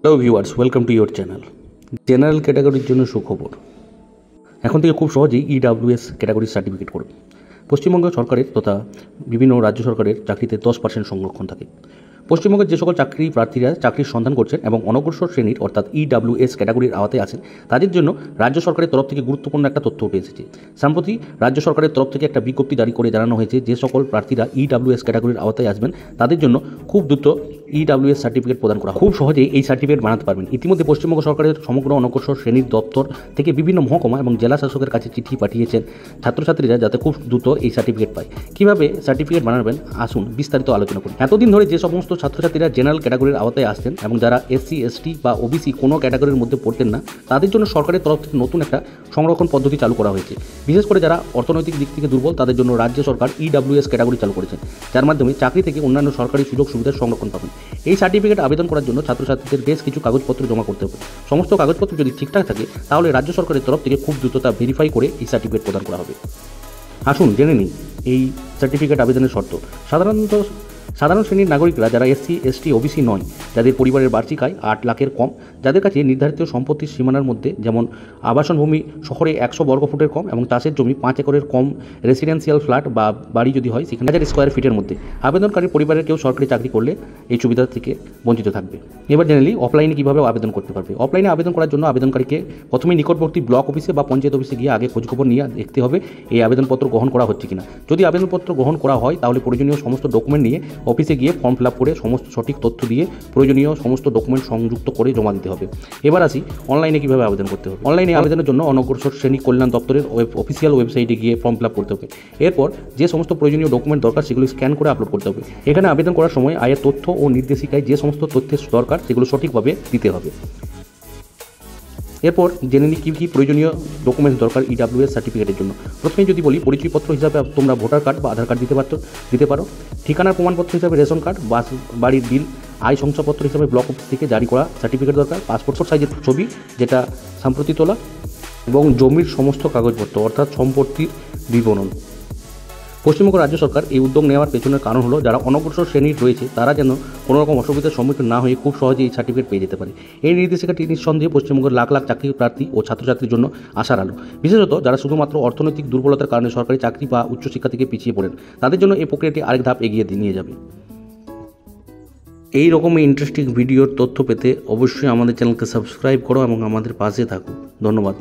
Hello viewers, welcome to your channel. General ক্যাটাগরির জন্য সুখবর। এখন থেকে খুব সহজেই ইডাব্লিউএস ক্যাটাগরির সার্টিফিকেট করবে। পশ্চিমবঙ্গ সরকারের তথা বিভিন্ন রাজ্য সরকারের চাকরিতে 10% সংরক্ষণ থাকে। পশ্চিমবঙ্গের যে সকল চাকরি প্রার্থীরা চাকরির সন্ধান করছেন এবং অনগ্রসর শ্রেণীর অর্থাৎ ইডাব্লিউএস ক্যাটাগরির আওতায় আছেন, তাদের জন্য রাজ্য সরকারের তরফ থেকে গুরুত্বপূর্ণ একটা তথ্য উঠে এসেছে। সম্প্রতি রাজ্য সরকারের তরফ থেকে একটা বিজ্ঞপ্তি জারি করে জানানো হয়েছে যে সকল প্রার্থীরা ইডাব্লিউএস ক্যাটাগরির আওতায় আসবেন তাদের জন্য খুব দ্রুত ইডাব্লিউএস সার্টিফিকেট প্রদান করা খুব সহজেই এই সার্টিফিকেট বানাতে পারবেন। ইতিমধ্যে পশ্চিমবঙ্গ সরকারের সমগ্র অনগ্রসর শ্রেণীর দপ্তর থেকে বিভিন্ন মহকুমা এবং জেলা শাসকের কাছে চিঠি পাঠিয়েছেন ছাত্রছাত্রীরা যাতে খুব দ্রুত এই সার্টিফিকেট পায়। কীভাবে সার্টিফিকেট বানাবেন আসুন বিস্তারিত আলোচনা করুন। এতদিন ধরে যে সমস্ত ছাত্রছাত্রীরা জেনারেল ক্যাটাগরির আওতায় আসতেন এবং যারা এসসি এসটি বা ওবিসি কোনো ক্যাটাগরির মধ্যে পড়তেন না, তাদের জন্য সরকারের তরফ থেকে নতুন একটা সংরক্ষণ পদ্ধতি চালু করা হয়েছে। বিশেষ করে যারা অর্থনৈতিক দিক থেকে দুর্বল তাদের জন্য রাজ্য সরকার ইডাব্লিউএস ক্যাটাগরি চালু করেছেন, যার মাধ্যমে চাকরি থেকে অন্যান্য সরকারি সুযোগ সুবিধার সংরক্ষণ পাবেন। এই সার্টিফিকেট আবেদন করার জন্য ছাত্রছাত্রীদের বেশ কিছু কাগজপত্র জমা করতে হবে। সমস্ত কাগজপত্র যদি ঠিকঠাক থাকে তাহলে রাজ্য সরকারের তরফ থেকে খুব দ্রুত তা ভেরিফাই করে এই সার্টিফিকেট প্রদান করা হবে। আসুন জেনে নিই এই সার্টিফিকেট আবেদনের শর্ত। সাধারণ শ্রেণীর নাগরিকরা যারা এসসি এসটি ওবিসি নয়, যাদের পরিবারের বার্ষিক আয় 8 লাখের কম, যাদের কাছে নির্ধারিত সম্পত্তির সীমানার মধ্যে যেমন আবাসন ভূমি শহরে 100 বর্গফুটের কম এবং চাষের জমি 5 একরের কম, রেসিডেন্সিয়াল ফ্ল্যাট বা বাড়ি যদি হয় সেখানে 1000 স্কোয়ার ফিটের মধ্যে, আবেদনকারী পরিবারের কেউ সরকারি চাকরি করলে এই সুবিধা থেকে বঞ্চিত থাকবে। এবার জেনে নিই অফলাইনে কীভাবে আবেদন করতে পারবে। অফলাইনে আবেদন করার জন্য আবেদনকারীকে প্রথমে নিকটবর্তী ব্লক অফিসে বা পঞ্চায়েত অফিসে গিয়ে আগে খোঁজখবর নিয়ে দেখতে হবে এই আবেদনপত্র গ্রহণ করা হচ্ছে কিনা। যদি আবেদনপত্র গ্রহণ করা হয় তাহলে প্রয়োজনীয় সমস্ত ডকুমেন্ট নিয়ে অফিসে গিয়ে ফর্ম ফিল আপ করে সমস্ত সঠিক তথ্য দিয়ে প্রয়োজনীয় সমস্ত ডকুমেন্ট সংযুক্ত করে জমা দিতে হবে। এবার আসি অনলাইনে কীভাবে আবেদন করতে হবে। অনলাইনে আবেদনের জন্য অনগ্রসর শ্রেণী কল্যাণ দপ্তরের অফিসিয়াল ওয়েবসাইটে গিয়ে ফর্ম ফিল আপ করতে হবে। এরপর যে সমস্ত প্রয়োজনীয় ডকুমেন্ট দরকার সেগুলো স্ক্যান করে আপলোড করতে হবে। এখানে আবেদন করার সময় আয়ের তথ্য ও নির্দেশিকায় যে সমস্ত তথ্যের দরকার সেগুলো সঠিকভাবে দিতে হবে। এরপর জেনে নিই কী কী প্রয়োজনীয় ডকুমেন্টস দরকার ইডাব্লিউএস সার্টিফিকেটের জন্য। প্রথমে যদি বলি, পরিচয়পত্র হিসাবে তোমরা ভোটার কার্ড বা আধার কার্ড দিতে পারো। ঠিকানার প্রমাণপত্র হিসাবে রেশন কার্ড, বাড়ির বিল, আয় শংসাপত্র হিসাবে ব্লক অফিস থেকে জারি করা সার্টিফিকেট দরকার, পাসপোর্ট সাইজের ছবি যেটা সম্প্রতি তোলা, এবং জমির সমস্ত কাগজপত্র অর্থাৎ সম্পত্তির বিবরণ। পশ্চিমবঙ্গ রাজ্য সরকার এই উদ্যোগ নেওয়ার পেছনের কারণ হলো যারা অনগ্রসর শ্রেণীর রয়েছে তারা যেন কোনো রকম অসুবিধার সম্মুখীন না হয়ে খুব সহজে এই সার্টিফিকেট পেয়ে যেতে পারে। এই নির্দেশিকাটি নিঃসন্দেহে পশ্চিমবঙ্গের লাখ লাখ চাকরি প্রার্থী ও ছাত্রছাত্রীর জন্য আশার আলো। বিশেষত যারা শুধুমাত্র অর্থনৈতিক দুর্বলতার কারণে সরকারি চাকরি বা উচ্চশিক্ষা থেকে পিছিয়ে পড়েন, তাদের জন্য এই প্রক্রিয়াটি আরেক ধাপ এগিয়ে নিয়ে যাবে। এই রকমই ইন্টারেস্টিং ভিডিওর তথ্য পেতে অবশ্যই আমাদের চ্যানেলকে সাবস্ক্রাইব করো এবং আমাদের পাশে থাকো। ধন্যবাদ।